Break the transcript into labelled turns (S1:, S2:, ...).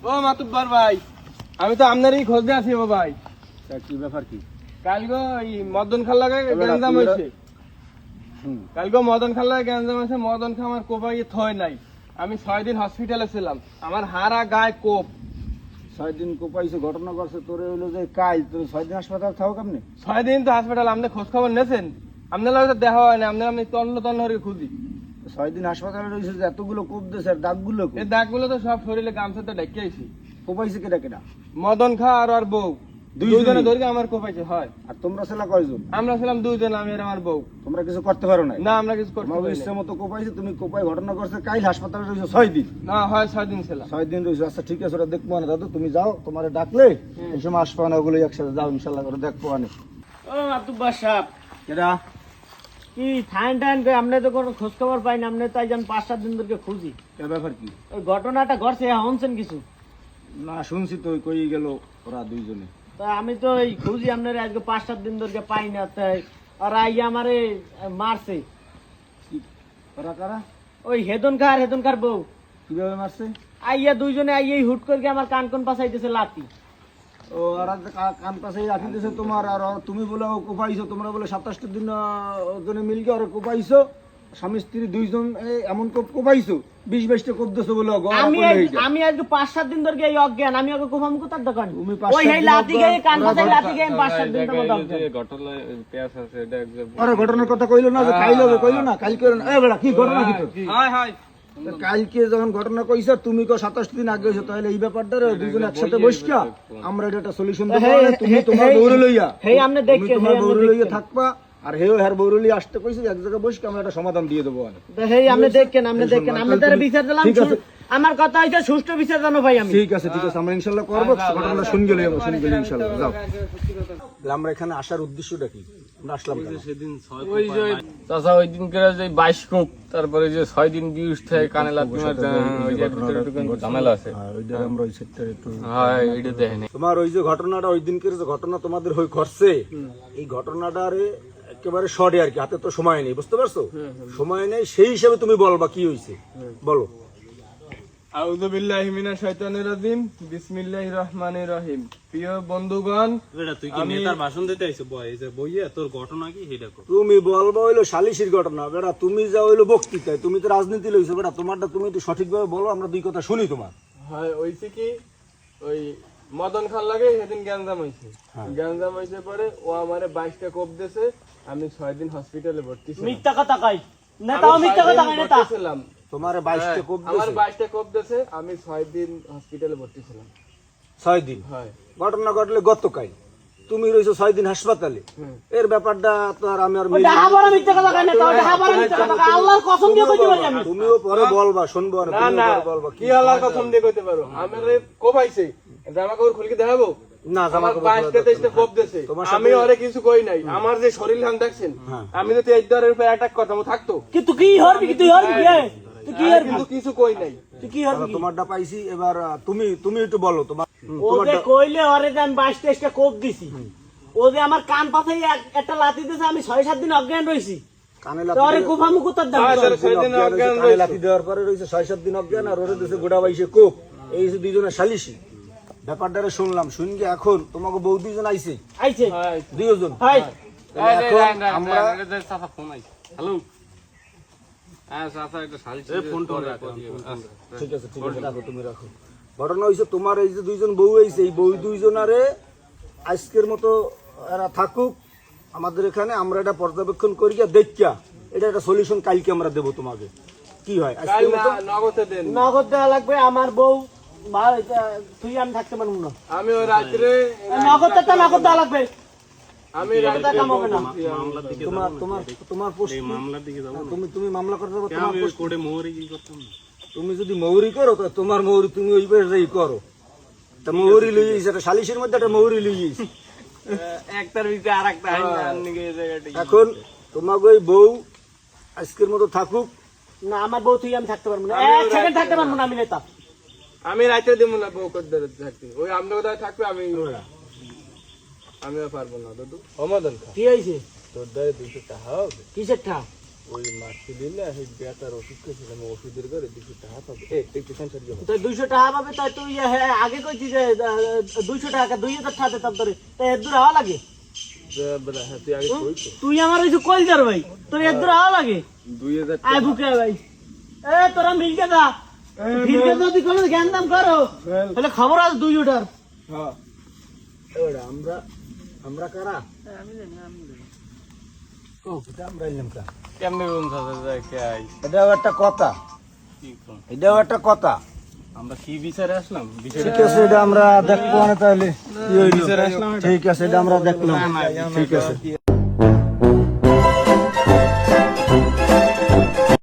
S1: ও মাতুব্বর ভাই, আমি তো আপনারই খোঁজ দিয়ে আছি ও ভাই।
S2: কি ব্যাপার কি?
S1: কালকে ওই মদন খাল্লাকে গ্যাঞ্জাম হয়েছে। কালকে মদন খাল্লাকে গ্যাঞ্জাম হয়েছে। মদন খা আমার কোপাই থয় নাই। আমি 6 দিন হসপিটালে ছিলাম। আমার হারা গায়ে কোপ।
S2: 6 দিন কোপাইছে, ঘটনা করছে তোরে হইলো যে কাল তোর 6 দিন হাসপাতাল থাকো কেমনে?
S1: 6 দিন তো হসপিটাল। আপনি খোঁজ খবর নেছেন? আপনার লগে তো দেখা হয় না। আমি তন্ন হয়ে খুঁজি।
S2: 6 দিন হাসপাতালে রয়েছে যে এতগুলো কোপ দিয়েছে, আর দাগগুলো কই?
S1: এই দাগগুলো তো সব শরীরে গামছাতে ঢেকে আইছি।
S2: কোপাইছে কেডা কেডা?
S1: মদন খা আর বউ দুইজনে ধরে আমার কোপাইছে। হয়।
S2: আর তোমরা ছেলে কয়জন?
S1: আমরা ছিলাম 2 জন, আমি আর আমার বউ।
S2: তোমরা কিছু করতে পারো না?
S1: না, আমরা কিছু করতে
S2: তোমার
S1: পারি
S2: ইচ্ছা
S1: না।
S2: মতো কোপাইছে, তুমি কোপাই ঘটনা করছে কাল হাসপাতালে রয়েছে 6 দিন।
S1: না, হয় 6 দিন ছিলাম।
S2: 6 দিন রয়েছে। আচ্ছা ঠিক আছে, ওটা দেখবো না দাদু, তুমি যাও, তোমারে ডাকলে এই সময় আসবো না, ওগুলো একসাথে যাও ইনশাল্লাহ করে দেখবো আনে।
S3: ও মাতুব্বর সাহেব,
S2: কেডা?
S3: কি থাইন টাইন করে আপনি তো কোনো খোঁজ খবর পাই না। আপনি তাই যেন 5-7 দিন ধরে খুঁজি।
S2: এ ব্যাপার কি?
S3: ওই ঘটনাটা ঘটছে, শুনছেন কিছু?
S2: না শুনছি তো, কই গেল ওরা দুইজনে?
S3: তা আমি তো এই খুঁজি আপনার আজকে 5-7 দিন ধরে পাই না। তাই ওরা আইয়া আমারে মারছে।
S2: ওরা কারা?
S3: ওই হেদন খার বউ।
S2: কিভাবে মারছে?
S3: আইয়া দুইজনে আইয়া হুট করে আমার কান কোন পাশাইতেছে লাতি।
S2: ও ওরা কান পাশে রাখি দিয়েছে তোমার, আর তুমি বলে কোপাইছো, তোমরা বলে 27 দিন ওজনে মিলকে ওরা কোপাইছো, স্বামী স্ত্রী দুইজন এমন কোপাইছো, 20-22টা কোপ দিয়েছো বলে
S3: আমি আজকে 5-7 দিন ধরে এই অজ্ঞান। আমি ওকে কোপাম কোথার দোকান?
S2: তুমি
S3: ওই এই লাতি গায়ে কান পাশাই লাতি গায়ে 5-7 দিন তোমার অজ্ঞান।
S2: আরে ঘটনার কথা কইলো না যে কাইল হবে, কইলো না কাল কইলো না। এ বেটা কি ঘটনা কি তোর?
S1: হয় হয়।
S2: কালকে যখন ঘটনা কইছ তুমি 27 দিন আগে হইছো, তাহলে এই ব্যাপারটা দুইজন একসাথে বসকা আমরা এটা একটা সলিউশন দেব। তুমি তোমার বউরে লইয়া,
S3: হেই আমনে
S2: তুমি
S3: দেখকে
S2: তোমার বউরে লইয়া থাকবা, আর হেও হের বউরে লইয়া আসতে কইছে, এক জায়গায় বসকা আমরা একটা সমাধান দিয়ে দেব।
S3: হেই আমনে দেখেন আমরা তার বিচার দিলাম। আমার কথা হইছে সুষ্ঠু বিচার জানো ভাই। আমি
S2: ঠিক আছে আমরা ইনশাআল্লাহ করব। ঘটনা শুন গেলে ইনশাআল্লাহ যাও। আমরা এখানে আসার উদ্দেশ্যটা কি? আমরা আসলাম কেন?
S1: ওই যে চাচা ওই দিন করে যে 22 কোপ, তারপরে যে 6 দিন বিউস থেকে কানে লাগবে, ওই যে ঝামেলা আছে।
S2: ওইটা আমরা ওই সেক্টরে একটু
S1: হয়, এইটা দেখেন।
S2: তোমার ওই যে ঘটনাটা ওই দিনকের যে ঘটনা তোমাদের হই করছে, এই ঘটনাটারে একেবারে শর্টে আর কি, হাতে তো সময় নেই, বুঝতে পারছো? সময় নেই, সেই হিসাবে তুমি বলবা কি হইছে, বলো।
S1: আউযু বিল্লাহি মিনাশ শাইতানির রাজিম, বিসমিল্লাহির রহমানির রহিম। প্রিয় বন্ধুগণ,
S4: তুই কি নেতার ভাষণ দিতে আইছো? বইয়ে তোর ঘটনা কি সেটা কর।
S2: তুমি বলবা হইলো সালিশির ঘটনা, বেটা তুমি যা হইলো বক্তৃতায়, তুমি তো রাজনীতি লইছো বেটা, তোমারটা তুমি একটু সঠিকভাবে বলো, আমরা দুই কথা শুনি তোমার।
S1: হয় হইছে কি, ওই মদন খান লাগে সেদিন গ্যাঞ্জাম হয়েছে। গ্যাঞ্জাম হয়েছে পরে ও আমারে 22টা কোপ দিয়েছে। আমি 6 দিন হসপিটালে ভর্তি ছিলাম।
S3: মিথ্যা কথা কই নেতা, মিথ্যা কথা কই নেতা।
S2: তোমারে 22টা কোপ দিয়েছে?
S1: আমার 22টা কোপ দিয়েছে। আমি 6 দিন হসপিটালে ভর্তি ছিলাম।
S2: 6 দিন?
S1: হয়।
S2: ঘটনা ঘটলে গতকাল তুমি রইছো 6 দিন হাসপাতালে। এর ব্যাপারটা তো আর আমি আর
S3: ওটা হাবারা মিথ্যা কথা কই নেতা, ওটা হাবারা মিথ্যা কথা কই। আল্লাহর কসম দিয়ে কইতে পারি আমি।
S2: তুমিও পরে বলবা, শুনবো না।
S1: না না, কি আল্লাহর কসম দিয়ে কইতে পারো? আমারে কোপাইছে, জামা কাপড় খুলকে দেখাবো না? আমার 22টা কোপ দিয়েছে, আমি ওরে কিছু কই নাই। আমার যে শরীর হান দেখছেন, আমি যদি এই দরের উপর অ্যাটাক করতাম থাকতো।
S3: কিন্তু কি হরবি, তুই হরবি কি? তুই কি হরবি?
S1: কিন্তু কিছু কই নাই।
S3: তুই কি হরবি?
S2: তোমারটা পাইছি, এবার তুমি একটু বলো তোমার।
S3: ওরে কইলে ওরে যে আমি 22টা কোপ দিছি, ও যে আমার কান পাথাই একটা লাথি দিয়েছে, আমি 6-7 দিন অজ্ঞান রইছি।
S2: কানে
S3: তোরে কোফামু কোতার দাম।
S2: লাথি দেওয়ার পরে রইছে 6-7 দিন অজ্ঞান, আর ওরে দিছে গোড়া বাইছে কোপ। এই যে দুইজনের সালিশি ব্যাপারটারে শুনলাম, শুনকে এখন তোমাকে বউ দুইজন আইছে, দুইজন। আমরা
S1: হ্যালো,
S2: ঠিক আছে রাখো, তুমি রাখো। ঘটনা হয়েছে তোমার এই যে দুইজন বউ হয়েছে, এই বউ দুইজনারে আজকের মতো এরা থাকুক আমাদের এখানে, আমরা এটা পর্যবেক্ষণ করি দেখিয়া এটা একটা সলিউশন কালকে আমরা দেবো তোমাকে। কি হয়?
S3: নগদ দেওয়া লাগবে। আমার বউ তুই আমি থাকতে পারবো না।
S1: আমি ওই রাত্রে
S3: নগদ দেওয়া লাগবে।
S1: আমি
S2: তোমার
S4: মামলার দিকে যাবো।
S2: তুমি মামলা করতে পারো,
S4: আমি কোর্টে মোহরি কি করতাম না।
S2: তুমি যদি মৌরি করো তো তোমার মৌরি তুমি ওই বেড়ে করো। তা মৌরি লইয়েছ, একটা সালিশের মধ্যে একটা মৌরি লইয়েছ,
S1: একটার ভিতরে আর একটা।
S2: এখন তোমাকে ওই বউ আজকের মতো থাকুক।
S3: না, আমার বউ তুই আমি থাকতে পারবো না, 1 সেকেন্ড থাকতে পারবো না। আমি নেতা,
S1: আমি রাইতে দেবো না বউ করে থাকতে। ওই আমরা কোথায় থাকবে, আমিও পারবো না দাদু। অমদন
S3: কি হয়েছে
S1: তোর দায় 200 টাকা হবে।
S3: কিসের ঠা?
S1: ওই মাসি দিলে সেই বেটার ওষুধ খেয়েছিলাম, ওষুধের করে 200 টাকা পাবে। একটু সেন্সার যাবো।
S3: তুই 200 টাকা পাবে, তাই তুই আগে কইছিস যে 200 টাকা 2000 টাকা দিতাম তোরে, তাই এত দূর আওয়া লাগে?
S1: হ্যাঁ, তুই আগে কই তো।
S3: তুই আমার ওই যে কইল যার ভাই, তোর এত দূর আওয়া লাগে?
S1: 2000
S3: আয় বুকে ভাই, তোরা মিলকে যা, ফিরকে যদি কোনো জ্ঞান দাম করো তাহলে খবর আছে 200 টাকার।
S1: হ্যাঁ,
S2: ওরা আমরা কারা ও এটা আমরা এলাম কা
S1: কেমনে বলুন দাদা যায় কে আই?
S2: এটাও একটা কথা,
S1: কি কোন?
S2: এটাও একটা কথা।
S1: আমরা কি বিচারে আসলাম?
S2: ঠিক আছে, এটা আমরা দেখবো না তাহলে কি হইলো। ঠিক আছে, এটা আমরা দেখলাম। ঠিক আছে।